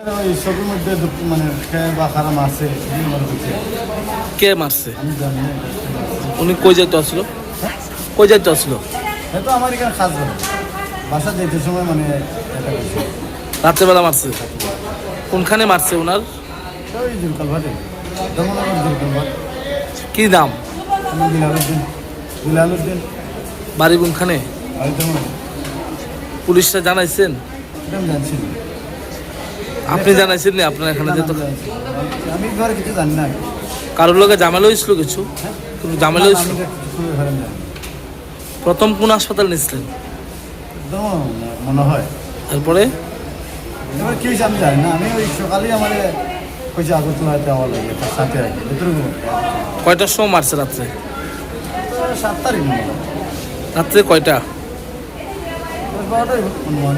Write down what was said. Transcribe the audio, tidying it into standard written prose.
ওই সবের মধ্যে মানে খেয়ে বা খারাপ মারছে কে মারছে? আমি জানি না। উনি কই যাইতে আসলো? কই যাইতে আসলো? হয়তো আমার এখানে কাজ করে বাসা যেতে সময় মানে এটা করছে। রাত্রেবেলা মারছে? কোনখানে মারছে ওনার? ওই জুলকালভাটে দমনগর জুলকালভাট। কি নাম? আমি বিলালউদ্দিন বাড়ি কোনখানে? আমি তেমন পুলিশরা জানাইছেন? এটা আমি জানছি না। আপনি জানাইছেন না আপনার এখানে যেত? আমি ঘরে কিছু জানি না। কারোর লোকে ঝামেলা হয়েছিল কিছু? কোনো ঝামেলা হয়েছিল? আমি কিছু ঘরে জানি প্রথম কোন হাসপাতাল নিয়েছিলেন? একদম মনে হয়। এরপরে এবার কি হয়েছে আমি জানি না। আমি ওই সকালেই আমার কইছে আগরতলা দেওয়া লাগে তার সাথে আর কি এতটুকু। কয়টার সময় মারছে রাত্রে? 7 তারিখ মনে হয়। রাত্রে কয়টা? 10-12টাই অনুমান।